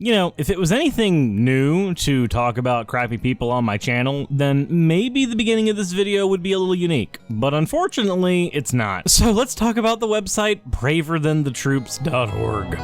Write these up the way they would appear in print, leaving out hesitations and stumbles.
You know, if it was anything new to talk about crappy people on my channel, then maybe the beginning of this video would be a little unique, but unfortunately, it's not. So let's talk about the website BraverThanTheTroops.org.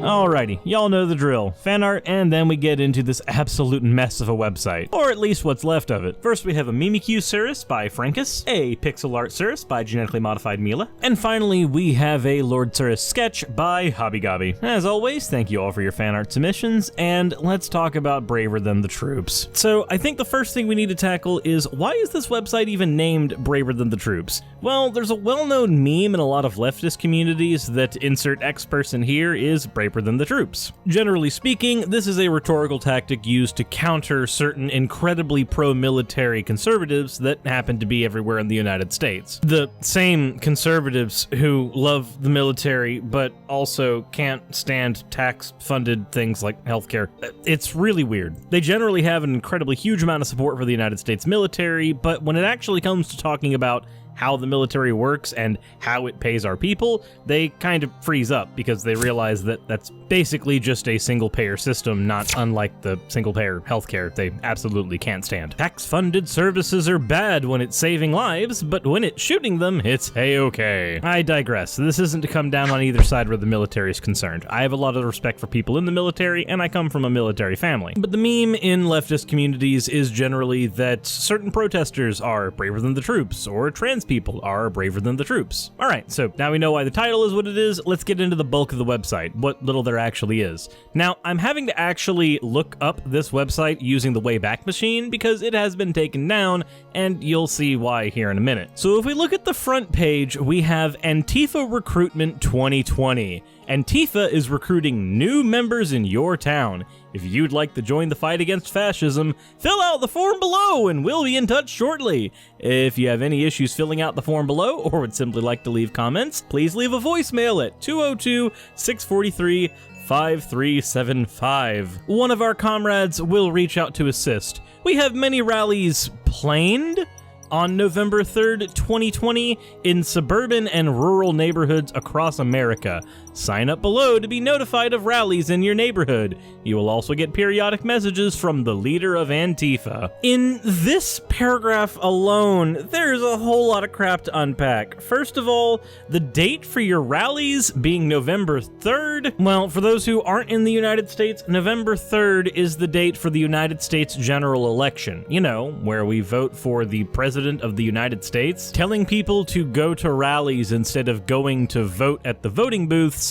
Alrighty, y'all know the drill. Fan art, and then we get into this absolute mess of a website. Or at least what's left of it. First we have a Mimikyu Suris by Frankus, a pixel art Suris by genetically modified Mila, and finally we have a Lord Suris sketch by Hobbygobby. As always, thank you all for your fan art submissions, and let's talk about Braver Than the Troops. So I think the first thing we need to tackle is, why is this website even named Braver Than the Troops? Well, there's a well-known meme in a lot of leftist communities that insert X person here is braver than the troops. Generally speaking, this is a rhetorical tactic used to counter certain incredibly pro-military conservatives that happen to be everywhere in the United States. The same conservatives who love the military but also can't stand tax-funded things like healthcare. It's really weird. They generally have an incredibly huge amount of support for the United States military, but when it actually comes to talking about how the military works and how it pays our people, they kind of freeze up because they realize that that's basically just a single-payer system, not unlike the single-payer healthcare they absolutely can't stand. Tax-funded services are bad when it's saving lives, but when it's shooting them, it's a-okay. I digress. This isn't to come down on either side where the military is concerned. I have a lot of respect for people in the military, and I come from a military family. But the meme in leftist communities is generally that certain protesters are braver than the troops, or trans people are braver than the troops. Alright, so now we know why the title is what it is, let's get into the bulk of the website, what little there actually is. Now, I'm having to actually look up this website using the Wayback Machine because it has been taken down, and you'll see why here in a minute. So if we look at the front page, we have Antifa Recruitment 2020. Antifa is recruiting new members in your town. If you'd like to join the fight against fascism, fill out the form below and we'll be in touch shortly. If you have any issues filling out the form below or would simply like to leave comments, please leave a voicemail at 202-643-5375. One of our comrades will reach out to assist. We have many rallies planned on November 3rd, 2020 in suburban and rural neighborhoods across America. Sign up below to be notified of rallies in your neighborhood. You will also get periodic messages from the leader of Antifa. In this paragraph alone, there's a whole lot of crap to unpack. First of all, the date for your rallies being November 3rd. Well, for those who aren't in the United States, November 3rd is the date for the United States general election. You know, where we vote for the President of the United States. Telling people to go to rallies instead of going to vote at the voting booths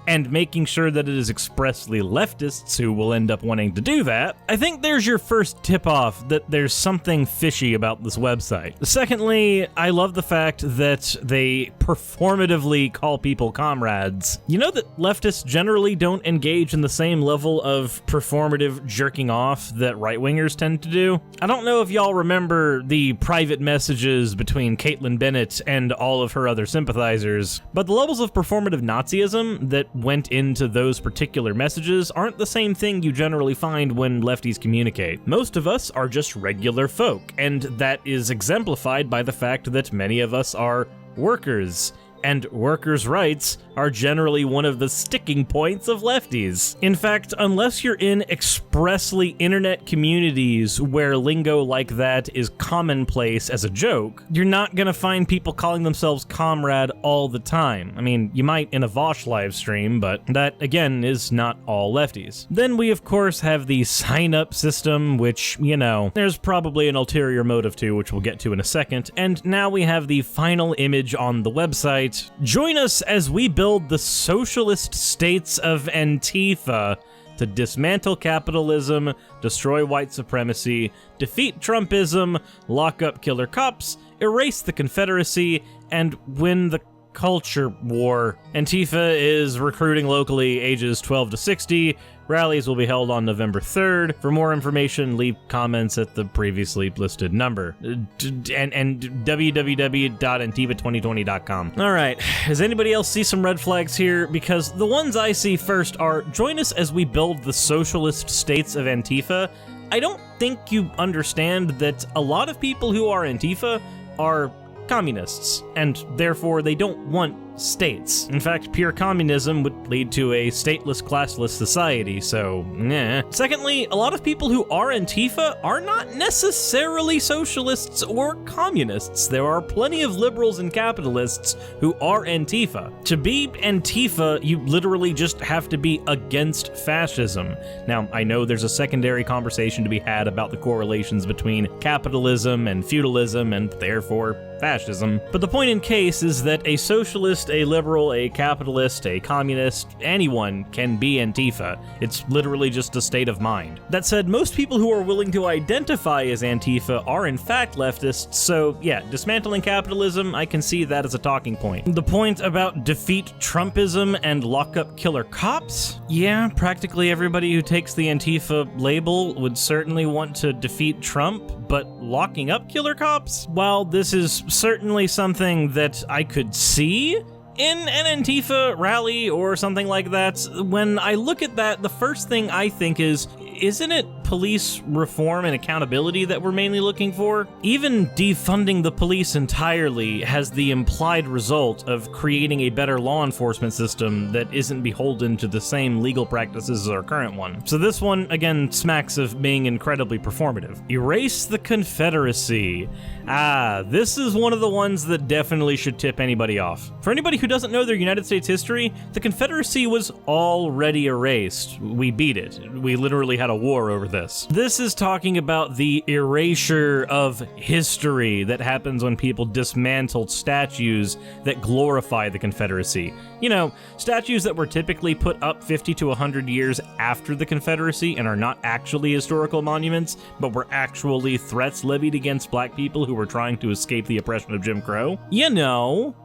and making sure that it is expressly leftists who will end up wanting to do that, I think there's your first tip-off that there's something fishy about this website. Secondly, I love the fact that they performatively call people comrades. You know that leftists generally don't engage in the same level of performative jerking off that right-wingers tend to do? I don't know if y'all remember the private messages between Caitlyn Bennett and all of her other sympathizers, but the levels of performative Nazism that went into those particular messages aren't the same thing you generally find when lefties communicate. Most of us are just regular folk, and that is exemplified by the fact that many of us are workers, and workers' rights are generally one of the sticking points of lefties. In fact, unless you're in expressly internet communities where lingo like that is commonplace as a joke, you're not gonna find people calling themselves comrade all the time. I mean, you might in a Vosh live stream, but that, again, is not all lefties. Then we, of course, have the sign-up system, which, you know, there's probably an ulterior motive to, which we'll get to in a second. And now we have the final image on the website. Join us as we build the socialist states of Antifa to dismantle capitalism, destroy white supremacy, defeat Trumpism, lock up killer cops, erase the Confederacy, and win the culture war. Antifa is recruiting locally ages 12 to 60. Rallies will be held on November 3rd. For more information, leave comments at the previously listed number. And www.antifa2020.com. Alright, does anybody else see some red flags here? Because the ones I see first are, join us as we build the socialist states of Antifa. I don't think you understand that a lot of people who are Antifa are communists, and therefore they don't want states. In fact, pure communism would lead to a stateless, classless society, so nah. Secondly, a lot of people who are Antifa are not necessarily socialists or communists. There are plenty of liberals and capitalists who are Antifa. To be Antifa, you literally just have to be against fascism. Now, I know there's a secondary conversation to be had about the correlations between capitalism and feudalism and therefore fascism, but the point in case is that a socialist, a liberal, a capitalist, a communist, anyone can be Antifa. It's literally just a state of mind. That said, most people who are willing to identify as Antifa are in fact leftists, so yeah, dismantling capitalism, I can see that as a talking point. The point about defeat Trumpism and lock up killer cops? Yeah, practically everybody who takes the Antifa label would certainly want to defeat Trump, but locking up killer cops? While this is certainly something that I could see in an Antifa rally or something like that, when I look at that, the first thing I think is, isn't it police reform and accountability that we're mainly looking for? Even defunding the police entirely has the implied result of creating a better law enforcement system that isn't beholden to the same legal practices as our current one. So this one, again, smacks of being incredibly performative. Erase the Confederacy. This is one of the ones that definitely should tip anybody off. For anybody who doesn't know their United States history, the Confederacy was already erased. We beat it. We literally had a war over this. This is talking about the erasure of history that happens when people dismantle statues that glorify the Confederacy. You know, statues that were typically put up 50 to 100 years after the Confederacy and are not actually historical monuments, but were actually threats levied against black people who were trying to escape the oppression of Jim Crow. You know,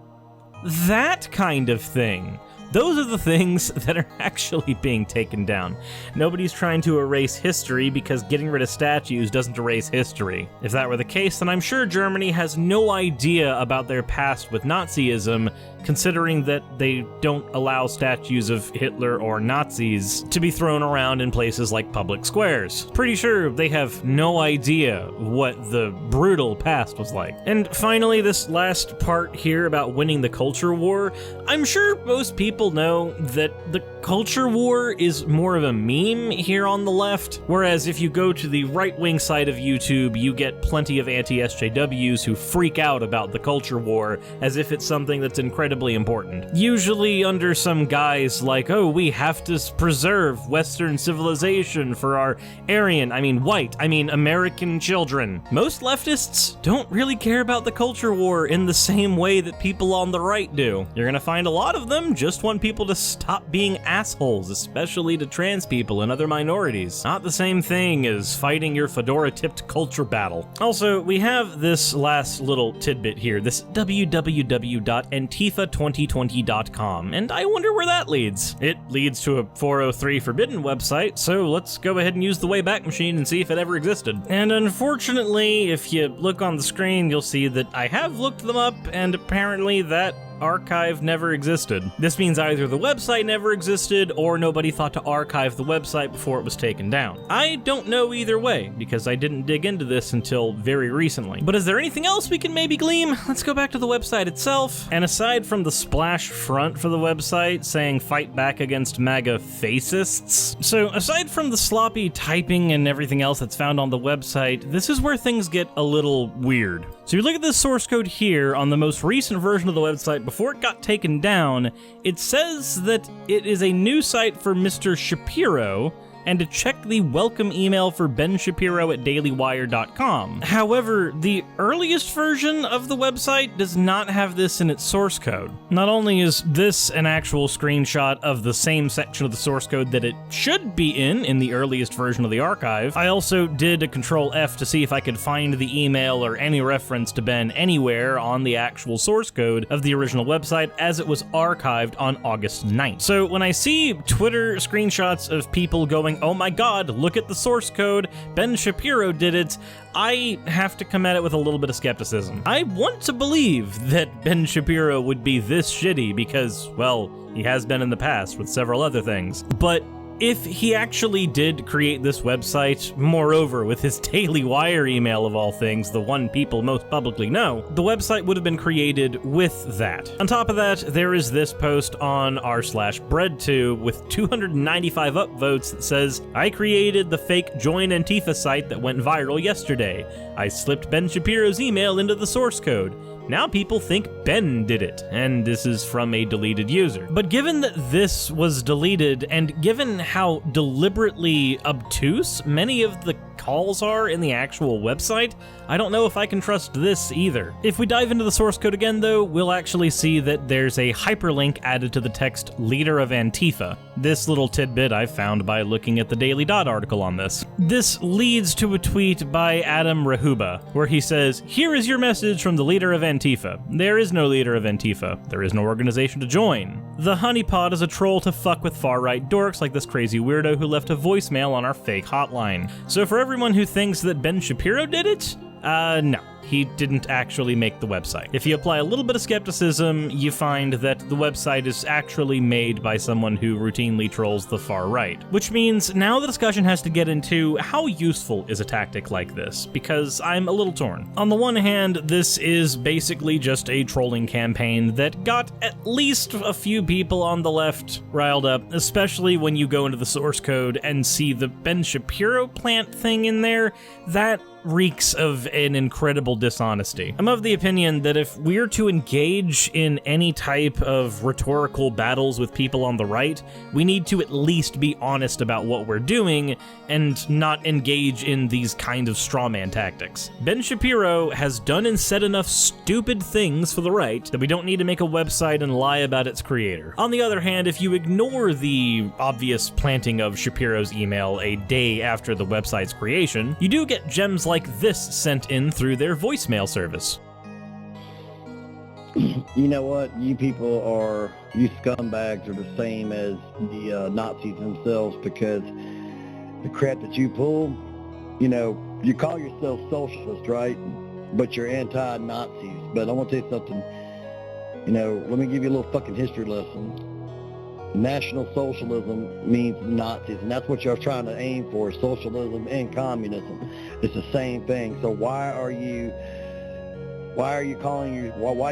that kind of thing. Those are the things that are actually being taken down. Nobody's trying to erase history because getting rid of statues doesn't erase history. If that were the case, then I'm sure Germany has no idea about their past with Nazism, considering that they don't allow statues of Hitler or Nazis to be thrown around in places like public squares. Pretty sure they have no idea what the brutal past was like. And finally, this last part here about winning the culture war, I'm sure most people know that the culture war is more of a meme here on the left, whereas if you go to the right-wing side of YouTube, you get plenty of anti-SJWs who freak out about the culture war as if it's something that's incredibly important. Usually under some guise like, oh, we have to preserve Western civilization for our white, American children. Most leftists don't really care about the culture war in the same way that people on the right do. You're gonna find a lot of them just want people to stop being assholes, especially to trans people and other minorities. Not the same thing as fighting your fedora-tipped culture battle. Also, we have this last little tidbit here, this www.Antifa2020.com, and I wonder where that leads. It leads to a 403 Forbidden website, so let's go ahead and use the Wayback Machine and see if it ever existed. And unfortunately, if you look on the screen, you'll see that I have looked them up, and apparently that archive never existed. This means either the website never existed or nobody thought to archive the website before it was taken down. I don't know either way because I didn't dig into this until very recently. But is there anything else we can maybe glean? Let's go back to the website itself. And aside from the splash front for the website saying fight back against MAGA fascists, so aside from the sloppy typing and everything else that's found on the website, this is where things get a little weird. So you look at this source code here on the most recent version of the website before it got taken down, it says that it is a new site for Mr. Shapiro, and to check the welcome email for Ben Shapiro at dailywire.com. However, the earliest version of the website does not have this in its source code. Not only is this an actual screenshot of the same section of the source code that it should be in the earliest version of the archive, I also did a Control F to see if I could find the email or any reference to Ben anywhere on the actual source code of the original website as it was archived on August 9th. So when I see Twitter screenshots of people going, oh my god, look at the source code, Ben Shapiro did it, I have to come at it with a little bit of skepticism. I want to believe that Ben Shapiro would be this shitty because, well, he has been in the past with several other things. But if he actually did create this website, moreover, with his Daily Wire email of all things, the one people most publicly know, the website would have been created with that. On top of that, there is this post on r/breadtube with 295 upvotes that says, I created the fake Join Antifa site that went viral yesterday. I slipped Ben Shapiro's email into the source code. Now people think Ben did it, and this is from a deleted user. But given that this was deleted, and given how deliberately obtuse many of the calls are in the actual website, I don't know if I can trust this either. If we dive into the source code again though, we'll actually see that there's a hyperlink added to the text leader of Antifa. This little tidbit I found by looking at the Daily Dot article on this. This leads to a tweet by Adam Rahuba, where he says, here is your message from the leader of Antifa. There is no leader of Antifa. There is no organization to join. The honeypot is a troll to fuck with far-right dorks like this crazy weirdo who left a voicemail on our fake hotline. So for everyone who thinks that Ben Shapiro did it, no. He didn't actually make the website. If you apply a little bit of skepticism, you find that the website is actually made by someone who routinely trolls the far right. Which means now the discussion has to get into how useful is a tactic like this, because I'm a little torn. On the one hand, this is basically just a trolling campaign that got at least a few people on the left riled up, especially when you go into the source code and see the Ben Shapiro plant thing in there. That reeks of an incredible dishonesty. I'm of the opinion that if we're to engage in any type of rhetorical battles with people on the right, we need to at least be honest about what we're doing and not engage in these kind of strawman tactics. Ben Shapiro has done and said enough stupid things for the right that we don't need to make a website and lie about its creator. On the other hand, if you ignore the obvious planting of Shapiro's email a day after the website's creation, you do get gems like this sent in through their voicemail service. You know what? You scumbags are the same as the Nazis themselves, because the crap that you pull, you call yourself socialist, right? But you're anti-Nazis. But I want to tell you something. Let me give you a little fucking history lesson. National Socialism means Nazis, and that's what you're trying to aim for, socialism and communism. It's the same thing. So why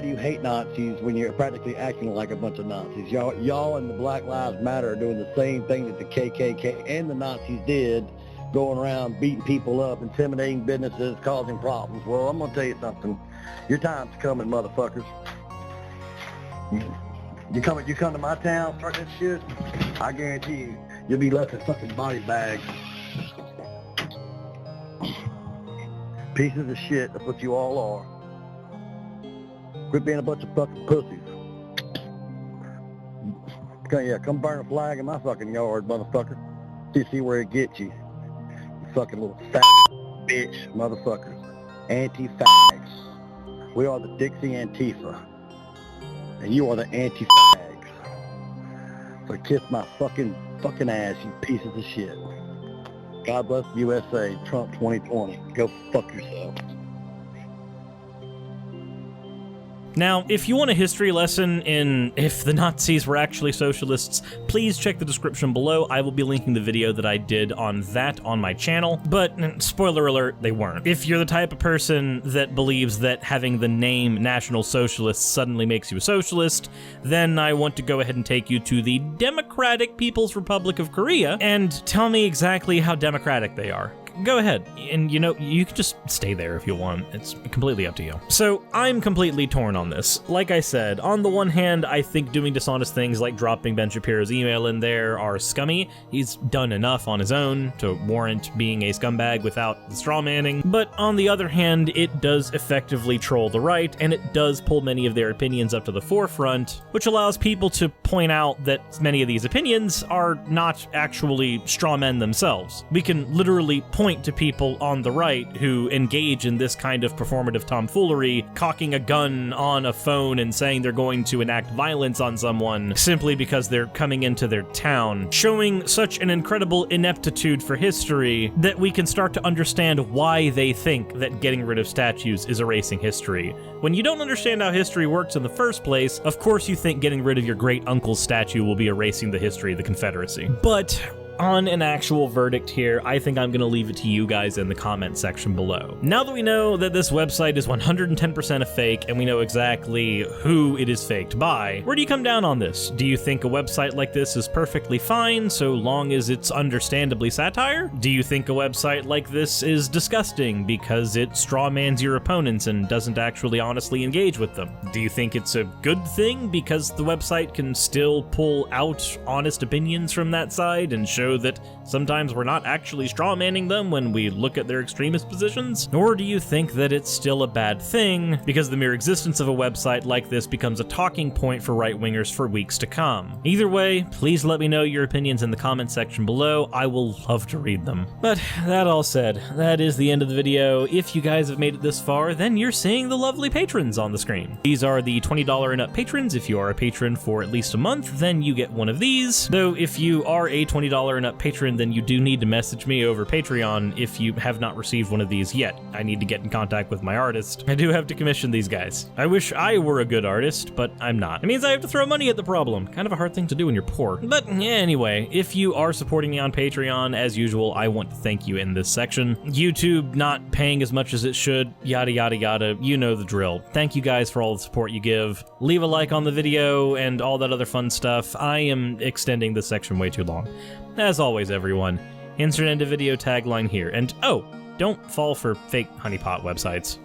do you hate Nazis when you're practically acting like a bunch of Nazis? Y'all and the Black Lives Matter are doing the same thing that the KKK and the Nazis did, going around beating people up, intimidating businesses, causing problems. Well, I'm going to tell you something. Your time's coming, motherfuckers. You come to my town, start this shit, I guarantee you'll be left in fucking body bags. Pieces of shit, that's what you all are. Quit being a bunch of fucking pussies. Come burn a flag in my fucking yard, motherfucker. See where it gets you. You fucking little fat bitch, motherfuckers. Anti-fags. We are the Dixie Antifa. And you are the anti-fags. So kiss my fucking ass, you pieces of shit. God bless the USA, Trump 2020. Go fuck yourself. Now, if you want a history lesson in if the Nazis were actually socialists, please check the description below. I will be linking the video that I did on that on my channel, but spoiler alert, they weren't. If you're the type of person that believes that having the name National Socialist suddenly makes you a socialist, then I want to go ahead and take you to the Democratic People's Republic of Korea and tell me exactly how democratic they are. Go ahead, and you can just stay there if you want. It's completely up to you. So I'm completely torn on this. Like I said, on the one hand, I think doing dishonest things like dropping Ben Shapiro's email in there are scummy. He's done enough on his own to warrant being a scumbag without the strawmanning. But on the other hand, it does effectively troll the right, and it does pull many of their opinions up to the forefront, which allows people to point out that many of these opinions are not actually strawmen themselves. We can literally point to people on the right who engage in this kind of performative tomfoolery, cocking a gun on a phone and saying they're going to enact violence on someone simply because they're coming into their town, showing such an incredible ineptitude for history that we can start to understand why they think that getting rid of statues is erasing history. When you don't understand how history works in the first place, of course you think getting rid of your great uncle's statue will be erasing the history of the Confederacy. But on an actual verdict here, I think I'm going to leave it to you guys in the comment section below. Now that we know that this website is 110% a fake and we know exactly who it is faked by, where do you come down on this? Do you think a website like this is perfectly fine so long as it's understandably satire? Do you think a website like this is disgusting because it strawmans your opponents and doesn't actually honestly engage with them? Do you think it's a good thing because the website can still pull out honest opinions from that side and show that sometimes we're not actually strawmanning them when we look at their extremist positions? Or do you think that it's still a bad thing because the mere existence of a website like this becomes a talking point for right-wingers for weeks to come? Either way, please let me know your opinions in the comment section below. I will love to read them. But that all said, that is the end of the video. If you guys have made it this far, then you're seeing the lovely patrons on the screen. These are the $20 and up patrons. If you are a patron for at least a month, then you get one of these. Though if you are a $20 and up patron, then you do need to message me over Patreon if you have not received one of these yet. I need to get in contact with my artist. I do have to commission these guys. I wish I were a good artist, but I'm not. It means I have to throw money at the problem. Kind of a hard thing to do when you're poor. But anyway, if you are supporting me on Patreon, as usual, I want to thank you in this section. YouTube not paying as much as it should, yada yada yada, you know the drill. Thank you guys for all the support you give. Leave a like on the video and all that other fun stuff. I am extending this section way too long. As always, everyone, insert end of video tagline here. And oh, don't fall for fake honeypot websites.